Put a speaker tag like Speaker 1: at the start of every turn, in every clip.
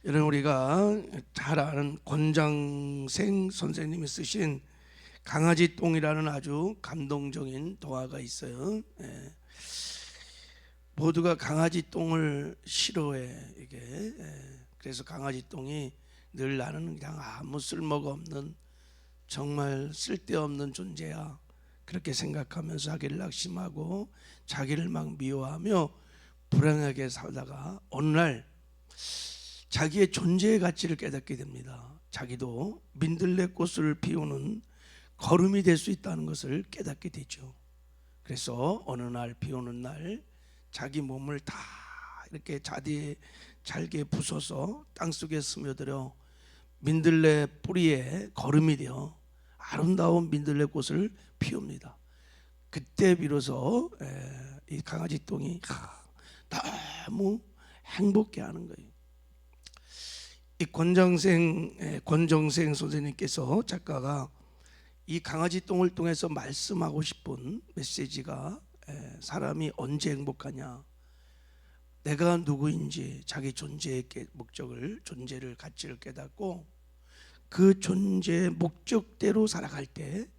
Speaker 1: 여러분, 우리가 잘 아는 권장생 선생님이 쓰신 강아지 똥이라는 아주 감동적인 동화가 있어요. 모두가 강아지 똥을 싫어해. 그래서 강아지 똥이 늘 나는 그냥 아무 쓸모가 없는 정말 쓸데없는 존재야, 그렇게 생각하면서 자기를 낙심하고 자기를 막 미워하며 불행하게 살다가 어느 날 자기의 존재의 가치를 깨닫게 됩니다. 자기도 민들레꽃을 피우는 거름이 될 수 있다는 것을 깨닫게 되죠. 그래서 어느 날, 비 오는 날, 자기 몸을 다 이렇게 자디에 잘게 부숴서 땅속에 스며들어 민들레 뿌리에 거름이 되어 아름다운 민들레꽃을 피웁니다. 그때 비로소 이 강아지 똥이 너무 행복해하는 거예요. 이 권정생 선생님께서, 작가가 이 강아지 똥을 통해서 말씀하고 싶은 메시지가, 사람이 언제 행복하냐, 내가 누구인지 자기 존재의 목적을, 존재를, 가치를 깨닫고 그 존재의 목적대로 살아갈 때,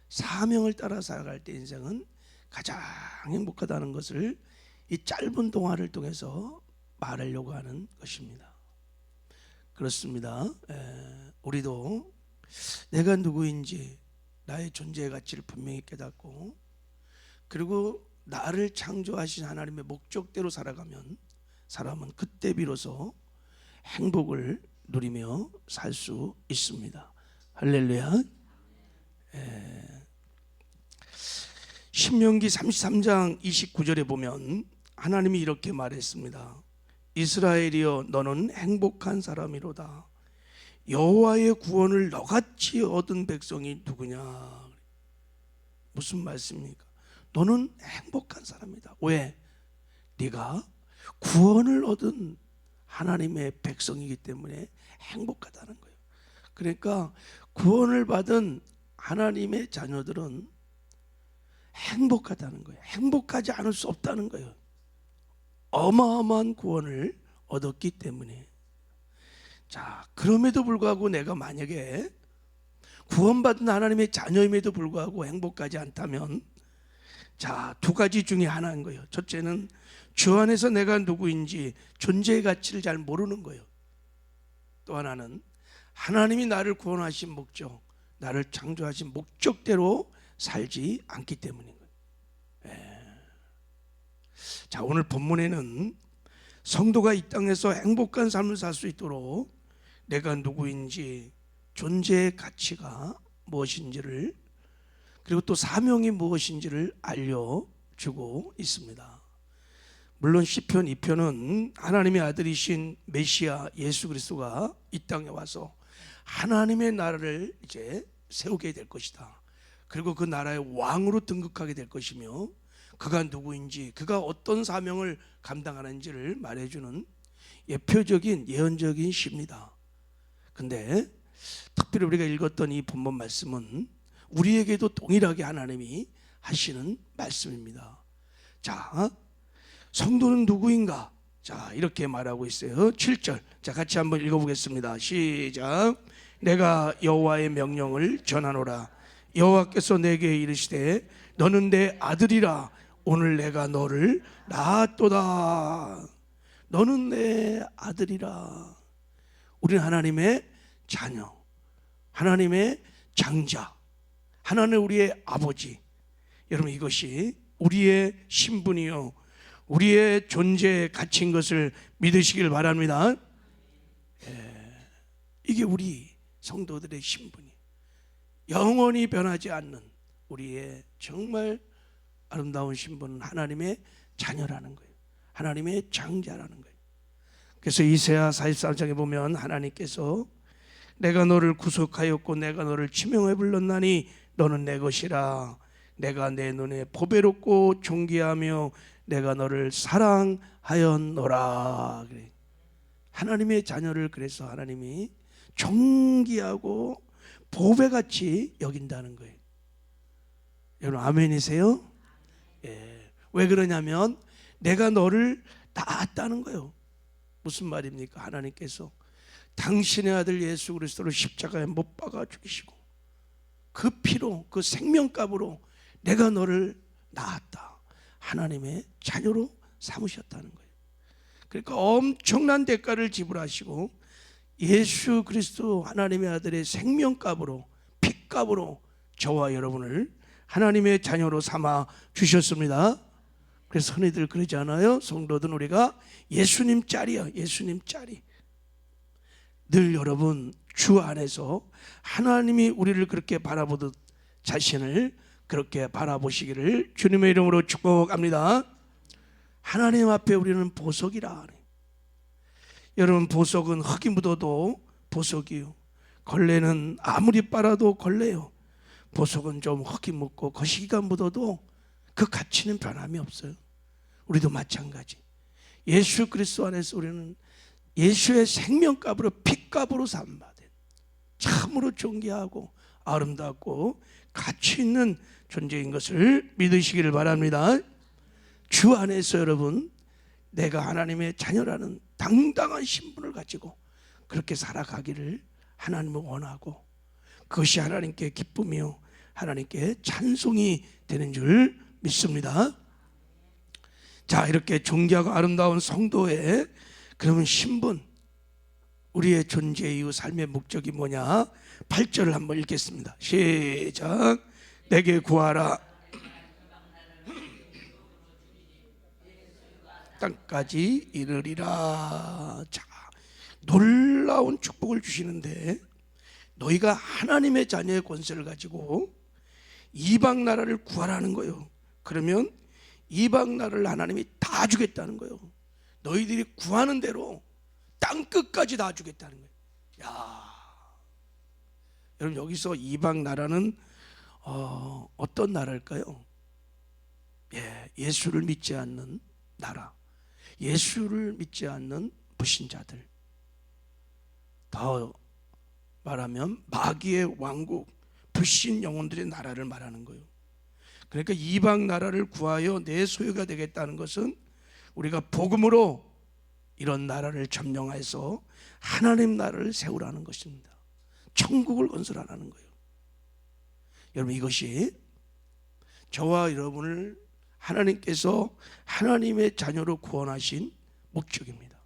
Speaker 1: 사명을 따라 살아갈 때 인생은 가장 행복하다는 것을 이 짧은 동화를 통해서 말하려고 하는 것입니다. 그렇습니다. 우리도 내가 누구인지, 나의 존재의 가치를 분명히 깨닫고, 그리고 나를 창조하신 하나님의 목적대로 살아가면 사람은 그때 비로소 행복을 누리며 살 수 있습니다. 할렐루야. 신명기 33장 29절에 보면 하나님이 이렇게 말했습니다. 이스라엘이여, 너는 행복한 사람이로다. 여호와의 구원을 너같이 얻은 백성이 누구냐. 무슨 말씀입니까? 너는 행복한 사람이다. 왜? 네가 구원을 얻은 하나님의 백성이기 때문에 행복하다는 거예요. 그러니까 구원을 받은 하나님의 자녀들은 행복하다는 거예요. 행복하지 않을 수 없다는 거예요. 어마어마한 구원을 얻었기 때문에. 자, 그럼에도 불구하고 내가 만약에 구원받은 하나님의 자녀임에도 불구하고 행복하지 않다면, 자, 두 가지 중에 하나인 거예요. 첫째는 주 안에서 내가 누구인지 존재의 가치를 잘 모르는 거예요. 또 하나는 하나님이 나를 구원하신 목적, 나를 창조하신 목적대로 살지 않기 때문인 거예요. 자, 오늘 본문에는 성도가 이 땅에서 행복한 삶을 살 수 있도록 내가 누구인지, 존재의 가치가 무엇인지를, 그리고 또 사명이 무엇인지를 알려주고 있습니다. 물론 시편 2편은 하나님의 아들이신 메시아 예수 그리스도가 이 땅에 와서 하나님의 나라를 이제 세우게 될 것이다. 그리고 그 나라의 왕으로 등극하게 될 것이며, 그가 누구인지, 그가 어떤 사명을 감당하는지를 말해주는 예표적인, 예언적인 시입니다. 근데 특별히 우리가 읽었던 이 본문 말씀은 우리에게도 동일하게 하나님이 하시는 말씀입니다. 자, 성도는 누구인가? 자, 이렇게 말하고 있어요. 7절. 자, 같이 한번 읽어보겠습니다. 시작. 내가 여호와의 명령을 전하노라. 여호와께서 내게 이르시되 너는 내 아들이라. 오늘 내가 너를 낳았도다. 너는 내 아들이라. 우리는 하나님의 자녀, 하나님의 장자, 하나님 우리의 아버지. 여러분, 이것이 우리의 신분이요, 우리의 존재의 가치인 것을 믿으시길 바랍니다. 이게 우리 성도들의 신분이, 영원히 변하지 않는 우리의 정말 아름다운 신분은 하나님의 자녀라는 거예요. 하나님의 장자라는 거예요. 그래서 이사야 43장에 보면 하나님께서 내가 너를 구속하였고 내가 너를 지명해 불렀나니 너는 내 것이라. 내가 내 눈에 보배롭고 존귀하며 내가 너를 사랑하였노라. 그래. 하나님의 자녀를 그래서 하나님이 존귀하고 보배같이 여긴다는 거예요. 여러분, 아멘이세요? 왜 그러냐면 내가 너를 낳았다는 거예요. 무슨 말입니까? 하나님께서 당신의 아들 예수 그리스도를 십자가에 못 박아 죽이시고 그 피로, 그 생명값으로 내가 너를 낳았다, 하나님의 자녀로 삼으셨다는 거예요. 그러니까 엄청난 대가를 지불하시고 예수 그리스도 하나님의 아들의 생명값으로, 피값으로 저와 여러분을 하나님의 자녀로 삼아 주셨습니다. 그래서 흔히들 그러지 않아요? 성도든 우리가 예수님 짤이야, 예수님 짤이. 늘 여러분 주 안에서 하나님이 우리를 그렇게 바라보듯 자신을 그렇게 바라보시기를 주님의 이름으로 축복합니다. 하나님 앞에 우리는 보석이라. 여러분, 보석은 흙이 묻어도 보석이요, 걸레는 아무리 빨아도 걸레요. 보석은 좀 흙이 묻고 거시기가 묻어도 그 가치는 변함이 없어요. 우리도 마찬가지. 예수 그리스도 안에서 우리는 예수의 생명값으로, 피값으로 삼받은 참으로 존귀하고 아름답고 가치 있는 존재인 것을 믿으시기를 바랍니다. 주 안에서 여러분, 내가 하나님의 자녀라는 당당한 신분을 가지고 그렇게 살아가기를 하나님은 원하고, 그것이 하나님께 기쁨이요 하나님께 찬송이 되는 줄 믿습니다. 자, 이렇게 존귀하고 아름다운 성도의 그러면 신분, 우리의 존재 이유, 삶의 목적이 뭐냐? 8절을 한번 읽겠습니다. 시작. 내게 구하라, 땅까지 이르리라. 자, 놀라운 축복을 주시는데, 너희가 하나님의 자녀의 권세를 가지고 이방 나라를 구하라는 거예요. 그러면 이방 나라를 하나님이 다 주겠다는 거예요. 너희들이 구하는 대로 땅 끝까지 다 주겠다는 거예요. 야, 여러분, 여기서 이방 나라는 어떤 나라일까요? 예수를 믿지 않는 나라, 예수를 믿지 않는 불신자들, 더 말하면 마귀의 왕국, 불신 영혼들의 나라를 말하는 거예요. 그러니까 이방 나라를 구하여 내 소유가 되겠다는 것은 우리가 복음으로 이런 나라를 점령해서 하나님 나라를 세우라는 것입니다. 천국을 건설하라는 거예요. 여러분, 이것이 저와 여러분을 하나님께서 하나님의 자녀로 구원하신 목적입니다.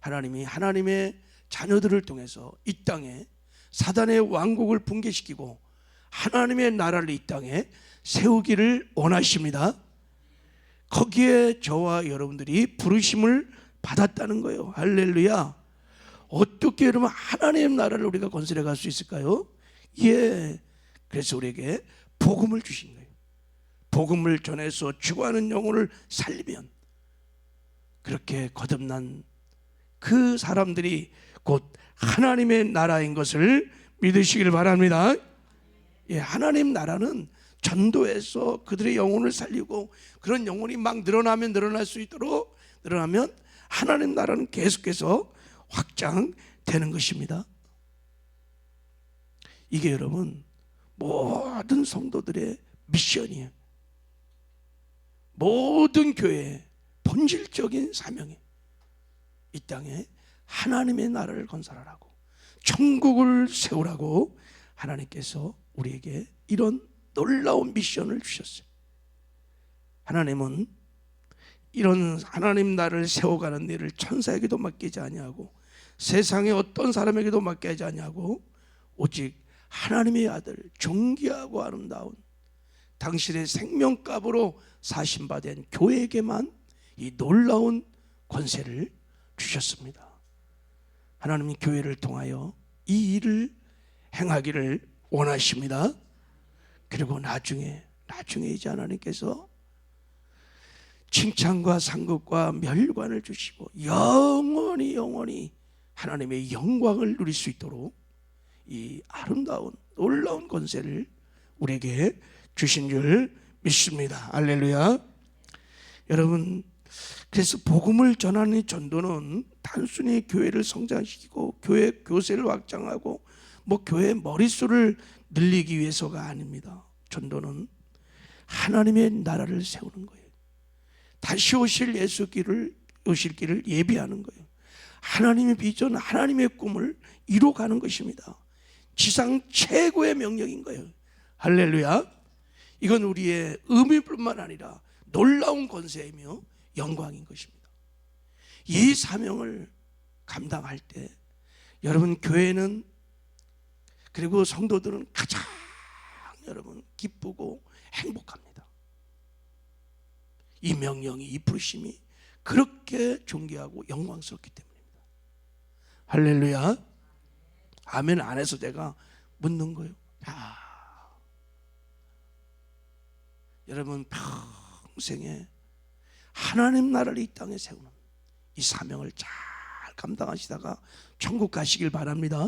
Speaker 1: 하나님이 하나님의 자녀들을 통해서 이 땅에 사단의 왕국을 붕괴시키고 하나님의 나라를 이 땅에 세우기를 원하십니다. 거기에 저와 여러분들이 부르심을 받았다는 거예요. 할렐루야. 어떻게 여러분 하나님의 나라를 우리가 건설해 갈 수 있을까요? 그래서 우리에게 복음을 주신 거예요. 복음을 전해서 죽어가는 영혼을 살리면 그렇게 거듭난 그 사람들이 곧 하나님의 나라인 것을 믿으시길 바랍니다. 하나님 나라는 전도해서 그들의 영혼을 살리고, 그런 영혼이 막 늘어나면 늘어날 수 있도록, 늘어나면 하나님 나라는 계속해서 확장되는 것입니다. 이게 여러분 모든 성도들의 미션이에요. 모든 교회의 본질적인 사명이 이 땅에 하나님의 나라를 건설하라고, 천국을 세우라고 하나님께서 우리에게 이런 놀라운 미션을 주셨어요. 하나님은 이런 하나님 나라를 세워가는 일을 천사에게도 맡기지 아니하고 세상의 어떤 사람에게도 맡기지 아니하고 오직 하나님의 아들, 존귀하고 아름다운 당신의 생명값으로 사신받은 교회에게만 이 놀라운 권세를 주셨습니다. 하나님이 교회를 통하여 이 일을 행하기를 원하십니다. 그리고 나중에 이제 하나님께서 칭찬과 상급과 멸관을 주시고 영원히 하나님의 영광을 누릴 수 있도록 이 아름다운 놀라운 권세를 우리에게 주신 줄 믿습니다. 할렐루야. 여러분, 그래서 복음을 전하는 전도는 단순히 교회를 성장시키고 교회 교세를 확장하고 교회 머릿수를 늘리기 위해서가 아닙니다. 전도는 하나님의 나라를 세우는 거예요. 다시 오실 오실 길을 예비하는 거예요. 하나님의 비전, 하나님의 꿈을 이루어가는 것입니다. 지상 최고의 명령인 거예요. 할렐루야. 이건 우리의 의미뿐만 아니라 놀라운 권세이며 영광인 것입니다. 이 사명을 감당할 때 여러분 교회는, 그리고 성도들은 가장 여러분 기쁘고 행복합니다. 이 명령이, 이 부르심이 그렇게 존귀하고 영광스럽기 때문입니다. 할렐루야. 아멘 안 해서 제가 묻는 거예요. 여러분 평생에 하나님 나라를 이 땅에 세우는 이 사명을 잘 감당하시다가 천국 가시길 바랍니다.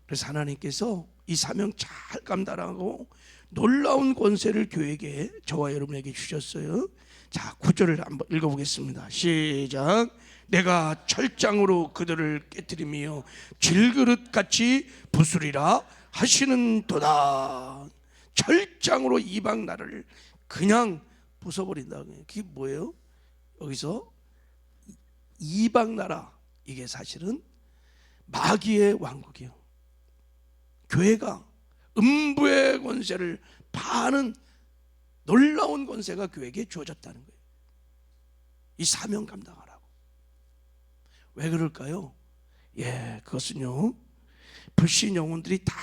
Speaker 1: 그래서 하나님께서 이 사명 잘 감당하고 놀라운 권세를 교회에게, 저와 여러분에게 주셨어요. 자, 9절을 한번 읽어보겠습니다. 시작. 내가 철장으로 그들을 깨뜨리며 질그릇같이 부수리라 하시는도다. 철장으로 이방 나라를 그냥 부숴버린다. 그게 뭐예요? 여기서 이방 나라, 이게 사실은 마귀의 왕국이에요. 교회가 음부의 권세를 파는 놀라운 권세가 교회에게 주어졌다는 거예요. 이 사명 감당하라고. 왜 그럴까요? 그것은요, 불신 영혼들이 다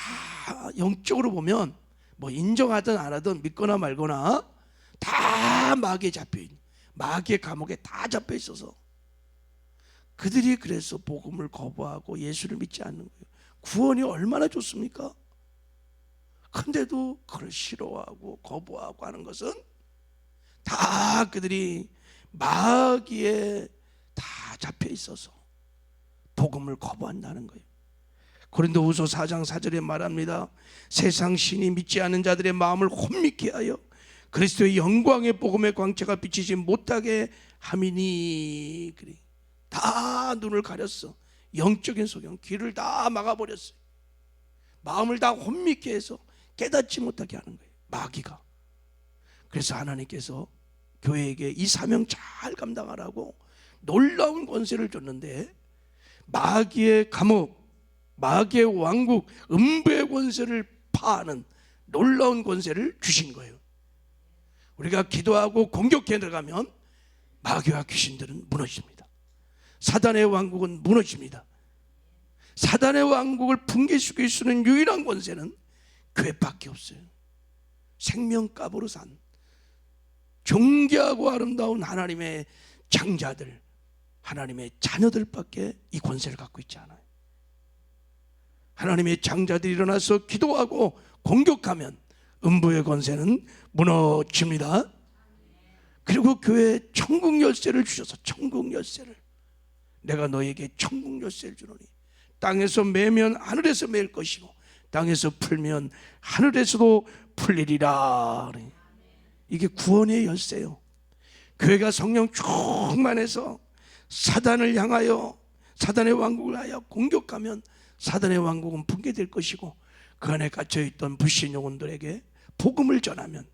Speaker 1: 영적으로 보면 뭐 인정하든 안 하든 믿거나 말거나 다 마귀에 잡혀있는, 마귀의 감옥에 다 잡혀 있어서 그들이 그래서 복음을 거부하고 예수를 믿지 않는 거예요. 구원이 얼마나 좋습니까? 근데도 그걸 싫어하고 거부하고 하는 것은 다 그들이 마귀에 다 잡혀 있어서 복음을 거부한다는 거예요. 고린도후서 4장 4절에 말합니다. 세상 신이 믿지 않는 자들의 마음을 혼미케 하여 그리스도의 영광의 복음의 광채가 비치지 못하게 함이니. 그래, 다 눈을 가렸어. 영적인 소경, 귀를 다 막아버렸어요. 마음을 다 혼미케 해서 깨닫지 못하게 하는 거예요, 마귀가. 그래서 하나님께서 교회에게 이 사명 잘 감당하라고 놀라운 권세를 줬는데, 마귀의 감옥, 마귀의 왕국, 음부의 권세를 파하는 놀라운 권세를 주신 거예요. 우리가 기도하고 공격해 들어가면 마귀와 귀신들은 무너집니다. 사단의 왕국은 무너집니다. 사단의 왕국을 붕괴시킬 수 있는 유일한 권세는 교회밖에 없어요. 생명값으로 산 존귀하고 아름다운 하나님의 장자들, 하나님의 자녀들밖에 이 권세를 갖고 있지 않아요. 하나님의 장자들이 일어나서 기도하고 공격하면 음부의 권세는 무너집니다. 그리고 교회에 천국 열쇠를 주셔서, 천국 열쇠를, 내가 너에게 천국 열쇠를 주노니 땅에서 매면 하늘에서 매일 것이고 땅에서 풀면 하늘에서도 풀리리라. 이게 구원의 열쇠예요. 교회가 성령 충만해서 사단을 향하여, 사단의 왕국을 하여 공격하면 사단의 왕국은 붕괴될 것이고, 그 안에 갇혀있던 불신 영혼들에게 복음을 전하면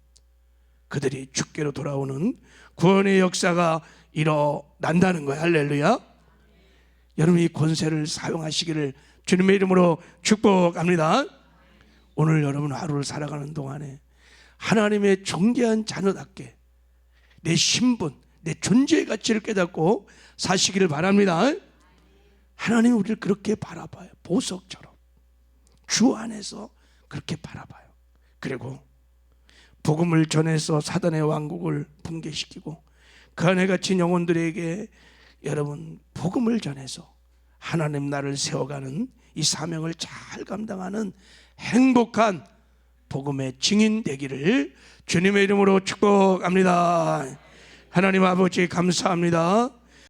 Speaker 1: 그들이 주께로 돌아오는 구원의 역사가 일어난다는 거예요. 할렐루야. 여러분, 이 권세를 사용하시기를 주님의 이름으로 축복합니다. 오늘 여러분 하루를 살아가는 동안에 하나님의 존귀한 자녀답게 내 신분, 내 존재의 가치를 깨닫고 사시기를 바랍니다. 하나님이 우리를 그렇게 바라봐요. 보석처럼 주 안에서 그렇게 바라봐요. 그리고 복음을 전해서 사단의 왕국을 붕괴시키고 그 안에 갇힌 영혼들에게 여러분 복음을 전해서 하나님 나라를 세워가는 이 사명을 잘 감당하는 행복한 복음의 증인 되기를 주님의 이름으로 축복합니다. 하나님 아버지 감사합니다.